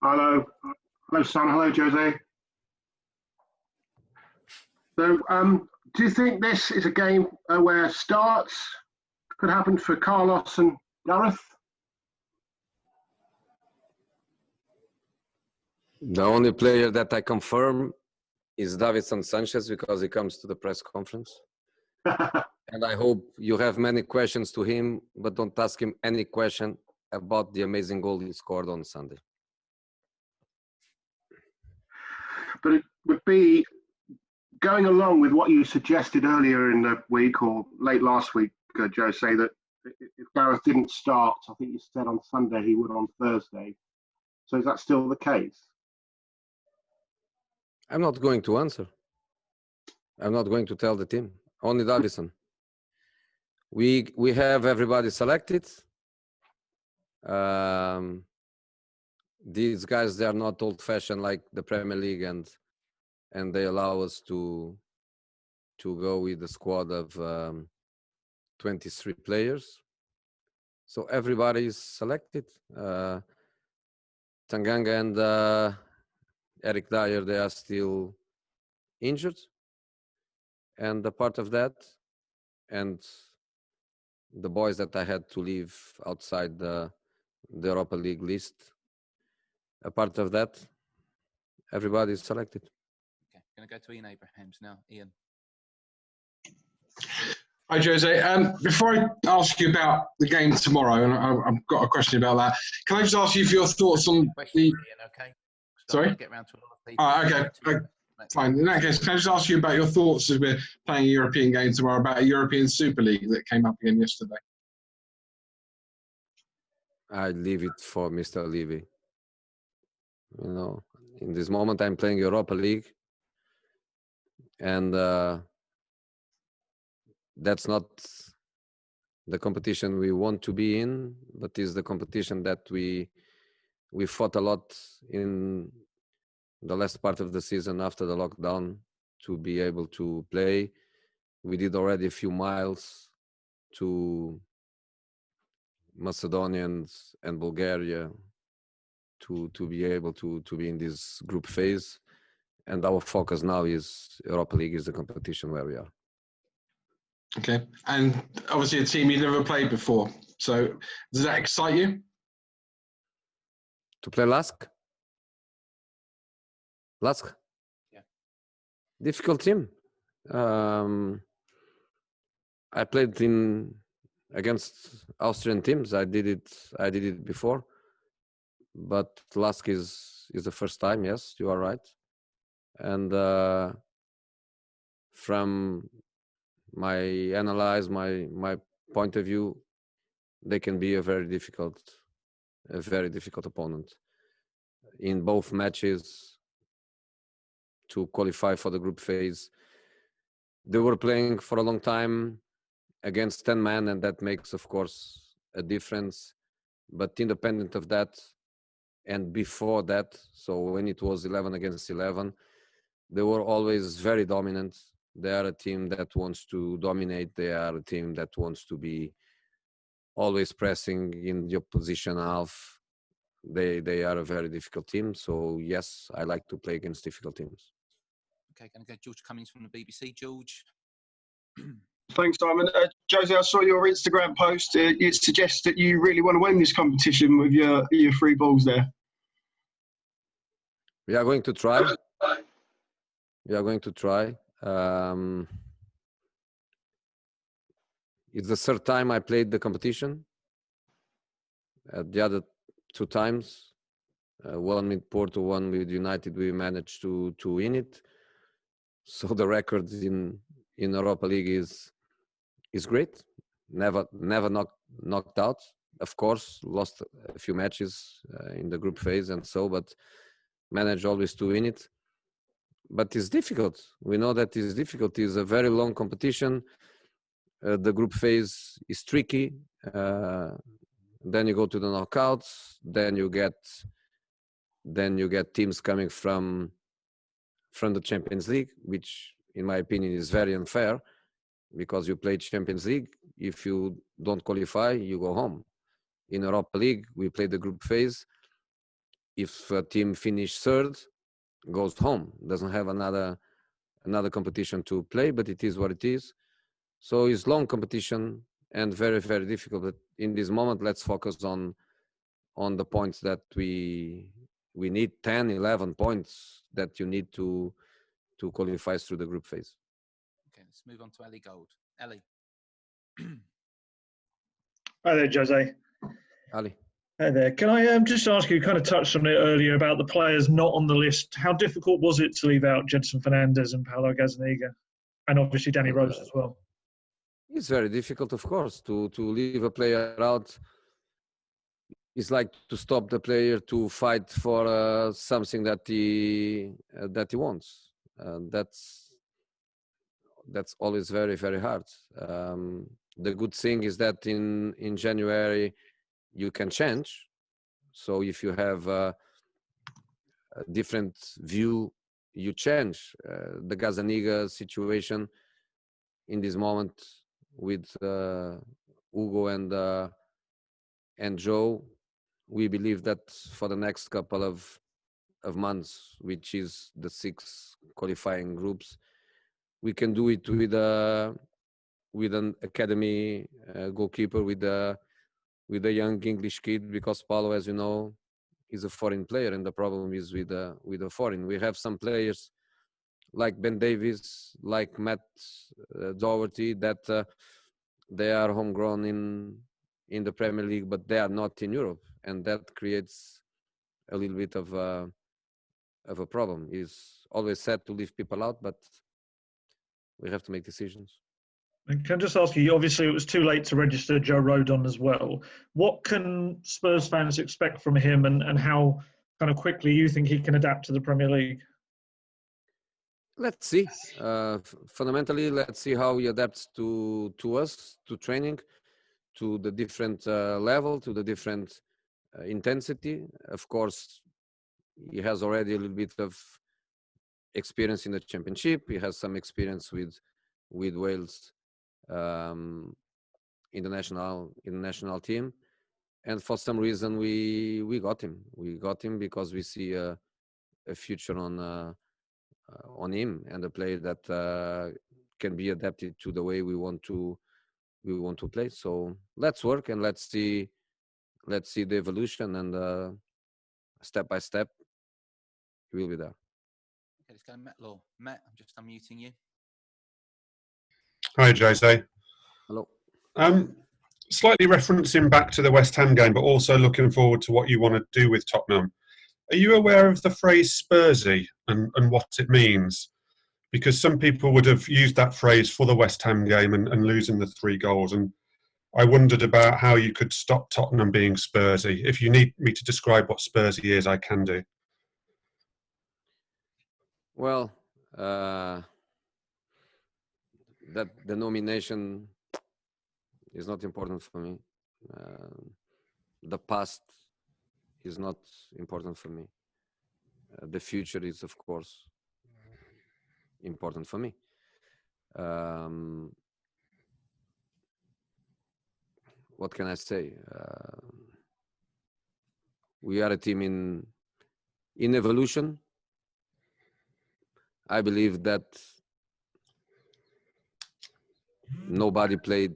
Hello. Hello, Sam. Hello, Jose. So, do you think this is a game where starts could happen for Carlos and Gareth? The only player that I confirm is Davinson Sanchez because he comes to the press conference. And I hope you have many questions to him, but don't ask him any question about the amazing goal he scored on Sunday. But it would be going along with what you suggested earlier in the week or late last week, Joe, say that if Gareth didn't start, I think you said on Sunday he would on Thursday. So is that still the case? I'm not going to answer. I'm not going to tell the team. Only Davison. We have everybody selected. These guys, they are not old-fashioned like the Premier League, and they allow us to go with a squad of 23 players. So everybody is selected. Tanganga and Eric Dier, they are still injured. And a part of that, and the boys that I had to leave outside the Europa League list, a part of that, everybody is selected. Okay, going to go to Ian Abrahams now. Ian. Hi, Jose. Before I ask you about the game tomorrow, and I've got a question about that, can I just ask you for your thoughts on the... Ian, okay? Sorry? Get around to a lot of people. Okay. Fine. In that case, can I just ask you about your thoughts as we're playing a European game tomorrow about a European Super League that came up again yesterday? I leave it for Mr. Levy. You know, in this moment, I'm playing Europa League, and that's not the competition we want to be in, but is the competition that we fought a lot in the last part of the season after the lockdown to be able to play. We did already a few miles to Macedonia and Bulgaria to be able to be in this group phase. And our focus now is Europa League is the competition where we are. Okay. And obviously a team you've never played before. So does that excite you? To play Lask? Lask? Yeah. Difficult team. I played against Austrian teams. I did it before. But Lask is the first time, yes, you are right. And from my point of view, they can be a very difficult opponent. In both matches to qualify for the group phase, they were playing for a long time against 10 men, and that makes, of course, a difference. But independent of that, and before that, so when it was 11 against 11, they were always very dominant. They are a team that wants to dominate. They are a team that wants to be always pressing in the opposition half. They are a very difficult team. So yes, I like to play against difficult teams. Okay, going to go George Cummings from the BBC. George. Thanks, Simon. Jose, I saw your Instagram post. It suggests that you really want to win this competition with your 3 balls there. We are going to try. It's the third time I played the competition. The other 2 times, one with Porto, one with United, we managed to win it. So the record in Europa League is great. Never knocked out. Of course, lost a few matches in the group phase and so, but managed always to win it. But it's difficult. We know that it's difficult. It's a very long competition. The group phase is tricky. Then you go to the knockouts. Then you get teams coming from the Champions League, which in my opinion is very unfair, because you play Champions League. If you don't qualify, you go home. In Europa League, we play the group phase. if a team finish third, goes home, doesn't have another competition to play, but it is what it is. So it's long competition and very, very difficult. But in this moment, let's focus on the points that we need, 10, 11 points that you need to qualify through the group phase. Okay, let's move on to Ellie Gold. Ellie. Hi there, Jose. Ali. Hi there. Can I just ask you, kind of touched on it earlier about the players not on the list. How difficult was it to leave out Gedson Fernandes and Paulo Gazzaniga? And obviously Danny Rose as well. It's very difficult, of course, to leave a player out. It's like to stop the player to fight for something that he wants. That's always very, very hard. The good thing is that in January you can change. So if you have a different view, you change. The Gazzaniga situation in this moment with Hugo and Joe, we believe that for the next couple of months, which is the 6 qualifying groups, we can do it with an academy goalkeeper, with a young English kid, because Paulo, as you know, is a foreign player, and the problem is with a foreign. We have some players like Ben Davies, like Matt Doherty, that they are homegrown in the Premier League, but they are not in Europe, and that creates a little bit of a problem. It's always sad to leave people out, but we have to make decisions. And can I just ask you, obviously it was too late to register Joe Rodon as well. What can Spurs fans expect from him, and how kind of quickly you think he can adapt to the Premier League? Let's see. Fundamentally, let's see how he adapts to us, to training, to the different level, to the different intensity. Of course, he has already a little bit of experience in the Championship. He has some experience with Wales in the national team, and for some reason we got him. We got him because we see a future on him, and a player that can be adapted to the way we want to play. So let's work and let's see the evolution, and step by step he will be there. Okay, let's go to Matt Law. Matt, I'm just unmuting you. Hi, Jose. Hello. Slightly referencing back to the West Ham game, but also looking forward to what you want to do with Tottenham. Are you aware of the phrase Spursy and what it means? Because some people would have used that phrase for the West Ham game and losing the 3 goals. And I wondered about how you could stop Tottenham being Spursy. If you need me to describe what Spursy is, I can do. Well, that denomination is not important for me. The past is not important for me. The future is, of course, important for me. What can I say? We are a team in evolution. I believe that nobody played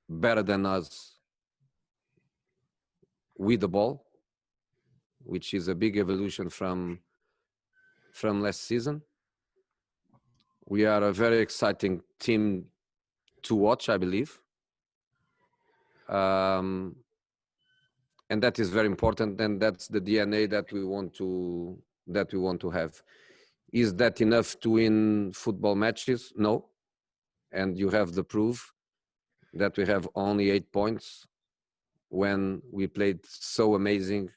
better than us with the ball, which is a big evolution from last season. We are a very exciting team to watch, I believe. And that is very important, and that's the DNA that we want to have. Is that enough to win football matches? No. And you have the proof that we have only 8 points when we played so amazing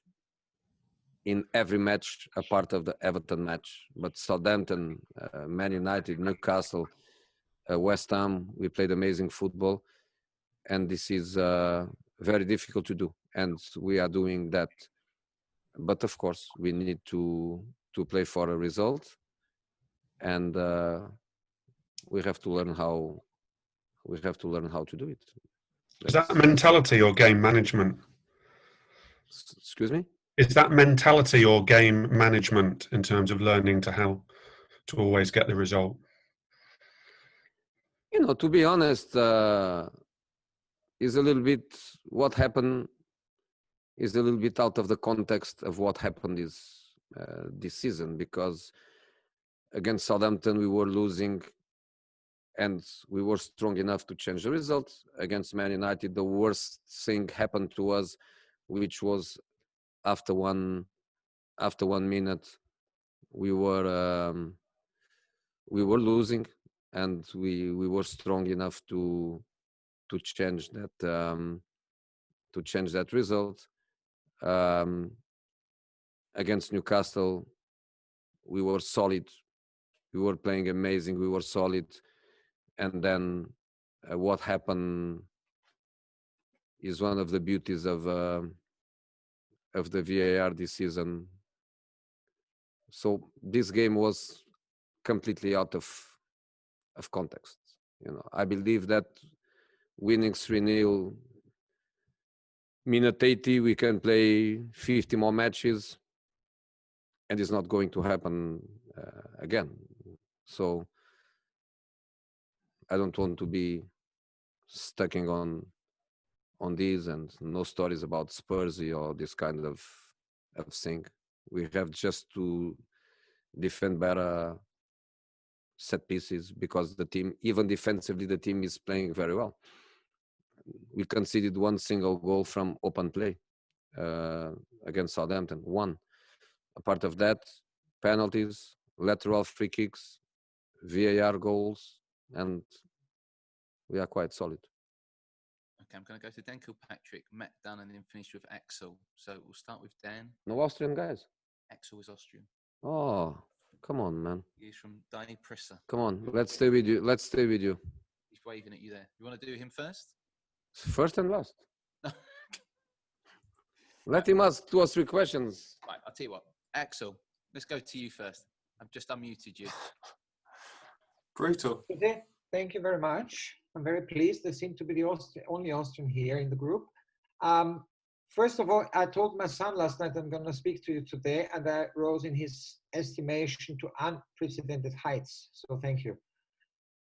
in every match apart of the Everton match. But Southampton, Man United, Newcastle, West Ham, we played amazing football. And this is very difficult to do. And we are doing that. But of course, we need to play for a result. And we have to learn how to do it. Is that mentality or game management? Excuse me? Is that mentality or game management in terms of learning to how to always get the result? To be honest, is a little bit what happened is a little bit out of the context of what happened this season, because against Southampton we were losing and we were strong enough to change the result. Against Man United, the worst thing happened to us, which was after one minute we were losing, and we were strong enough to change that result. Against Newcastle, we were solid. We were playing amazing. We were solid, and then what happened is one of the beauties of the VAR this season. So this game was completely out of context. I believe that winning 3-0, minute 80, we can play 50 more matches, and it's not going to happen again. So I don't want to be stuck on these, and no stories about Spursy or this kind of thing. We have just to defend better set pieces, because the team, even defensively, the team is playing very well. We conceded one single goal from open play against Southampton. One. Apart of that, penalties, lateral free kicks, VAR goals, and we are quite solid. Okay, I'm going to go to Dan Kilpatrick, Matt Dunn, and then finish with Axel. So we'll start with Dan. No Austrian guys? Axel is Austrian. Oh, come on, man. He's from Dani Prissa. Come on, let's stay with you. He's waving at you there. You want to do him first? First and last. Let him ask 2 or 3 questions. Right, I'll tell you what. Axel, let's go to you first. I've just unmuted you. Brutal. Okay, thank you very much. I'm very pleased. There seem to be the only Austrian here in the group. First of all, I told my son last night I'm going to speak to you today, and I rose in his estimation to unprecedented heights. So thank you.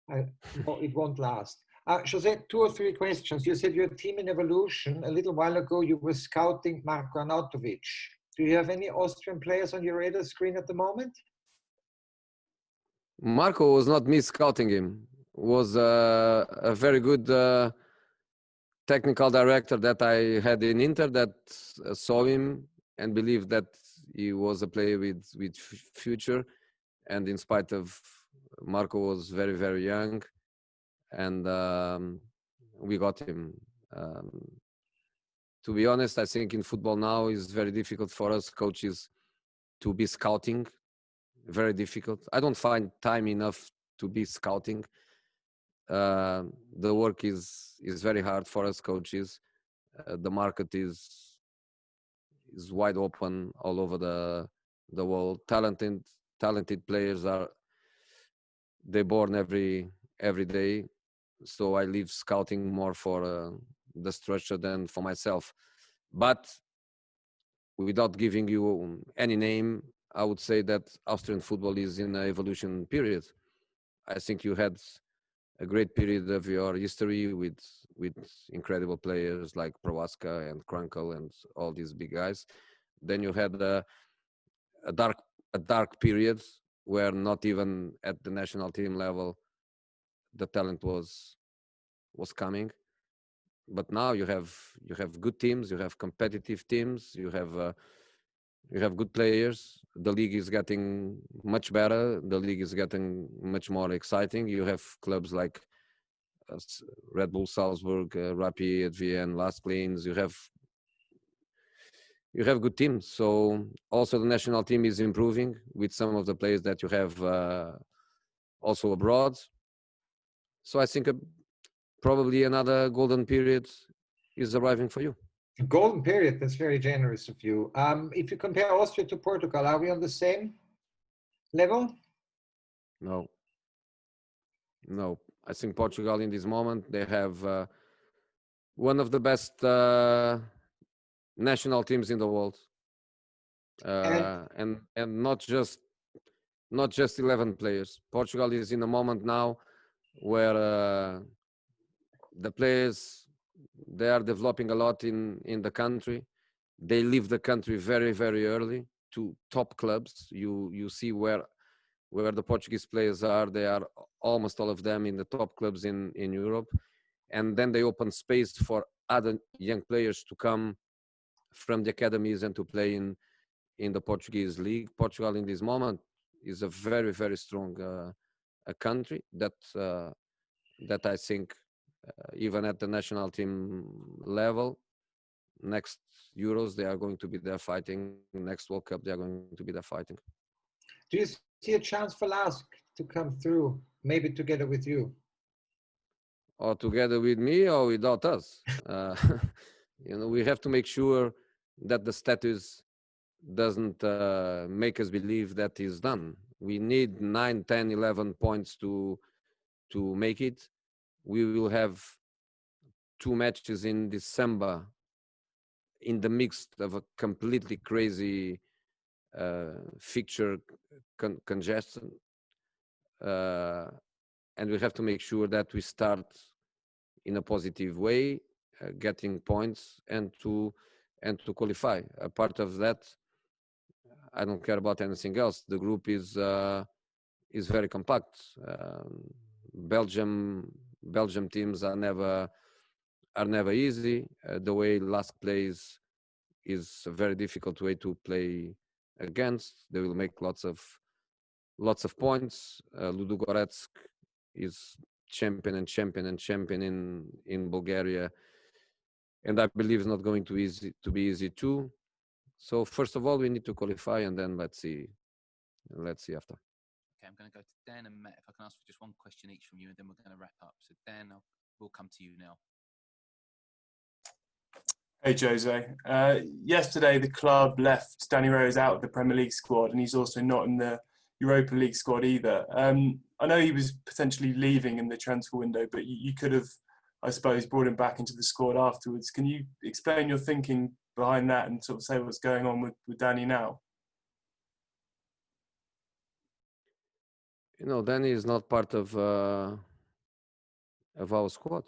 It won't last. Jose, 2 or 3 questions. You said your team in evolution. A little while ago, you were scouting Marko Arnautovic. Do you have any Austrian players on your radar screen at the moment? Marko was not me scouting him. Was a very good technical director that I had in Inter that saw him and believed that he was a player with future. And in spite of Marko was very, very young, and we got him. To be honest, I think in football now is very difficult for us coaches to be scouting. Very difficult. I don't find time enough to be scouting. The work is very hard for us coaches. The market is wide open all over the world. Talented players they're born every day. So I leave scouting more for the structure than for myself. But without giving you any name, I would say that Austrian football is in an evolution period. I think you had a great period of your history with incredible players like Prowaska and Krankel and all these big guys. Then you had a dark period where not even at the national team level the talent was coming. But now you have good teams, you have competitive teams, you have good players. The league is getting much better. The league is getting much more exciting. You have clubs like Red Bull Salzburg, Rapid Vienna, Lask. You have good teams. So also the national team is improving with some of the players that you have also abroad. So I think probably another golden period is arriving for you. Golden period, that's very generous of you. If you compare Austria to Portugal, are we on the same level? No. I think Portugal in this moment, they have one of the best national teams in the world. and not just 11 players. Portugal is in a moment now where the players, they are developing a lot in the country. They leave the country very, very early to top clubs. You see where the Portuguese players are. They are almost all of them in the top clubs in Europe. And then they open space for other young players to come from the academies and to play in the Portuguese league. Portugal in this moment is a very, very strong a country that I think even at the national team level, next Euros they are going to be there fighting. Next World Cup they are going to be there fighting. Do you see a chance for Lask to come through, maybe together with you? Or together with me or without us? We have to make sure that the status doesn't make us believe that is done. We need 9, 10, 11 points to make it. We will have 2 matches in December in the mix of a completely crazy fixture congestion. And we have to make sure that we start in a positive way, getting points and to qualify. A part of that, I don't care about anything else. The group is very compact. Belgium teams are never easy. The way Lask plays is a very difficult way to play against. They will make lots of points. Ludogorets is champion in Bulgaria, and I believe it's not going to be easy too. So first of all, we need to qualify, and then let's see after. Okay, I'm going to go to Dan and Matt. If I can ask for just one question each from you, and then we're going to wrap up. So Dan, we'll come to you now. Hey Jose. Yesterday the club left Danny Rose out of the Premier League squad, and he's also not in the Europa League squad either. I know he was potentially leaving in the transfer window, but you could have, I suppose, brought him back into the squad afterwards. Can you explain your thinking behind that and sort of say what's going on with Danny now? Danny is not part of our squad.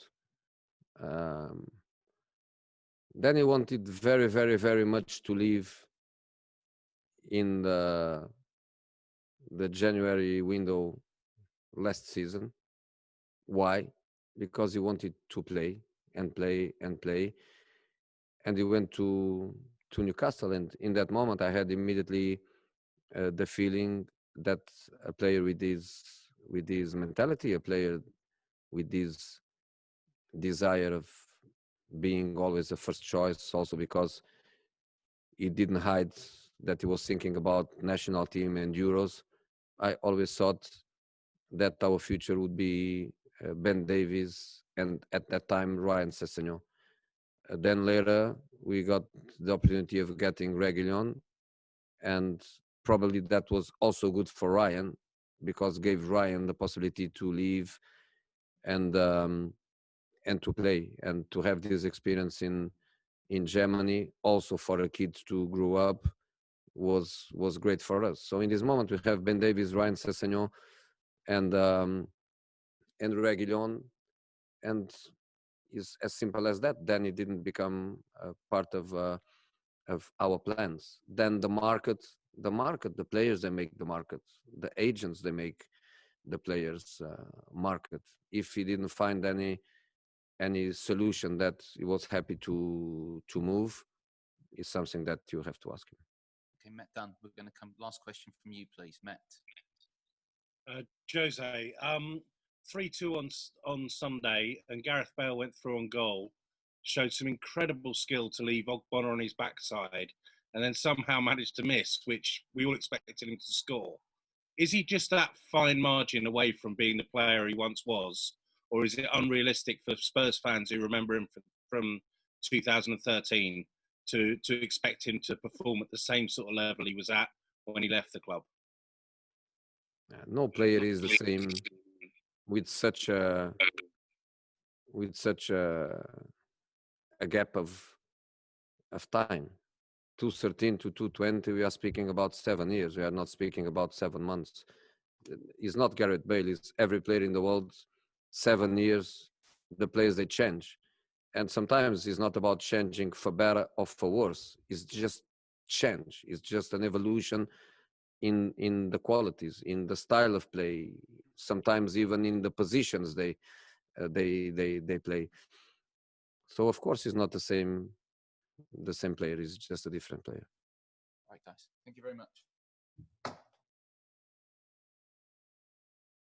Danny wanted very, very, very much to leave in the January window last season. Why? Because he wanted to play and play and play, and he went to Newcastle. And in that moment, I had immediately the feeling that a player with this mentality, a player with this desire of being always the first choice, also because he didn't hide that he was thinking about national team and Euros. I always thought that our future would be Ben Davies and at that time Ryan Sessegnon. Then later we got the opportunity of getting Reguilon, and probably that was also good for Ryan because gave Ryan the possibility to leave and to play and to have this experience in Germany. Also for a kid to grow up was great for us. So in this moment we have Ben Davies, Ryan Sessegnon, and Reguilon, and it's as simple as that. Then it didn't become a part of our plans. Then the market, the players, they make the market. The agents, they make the players market. If he didn't find any solution that he was happy to move, is something that you have to ask him. Okay, Matt Dunn, we're going to come. Last question from you, please, Matt. Jose, 3-2 on Sunday, and Gareth Bale went through on goal. Showed some incredible skill to leave Ogbonna on his backside, and then somehow managed to miss, which we all expected him to score. Is he just that fine margin away from being the player he once was, or is it unrealistic for Spurs fans who remember him from 2013 to expect him to perform at the same sort of level he was at when he left the club? No player is the same with such a gap of time. 213 to 220, we are speaking about 7 years. We are not speaking about 7 months. He's not Gareth Bale. He's every player in the world. 7 years, the players, they change. And sometimes it's not about changing for better or for worse. It's just change. It's just an evolution in the qualities, in the style of play, sometimes even in the positions they play. So of course he's not the same player. He's just a different player. Right, guys. Thank you very much.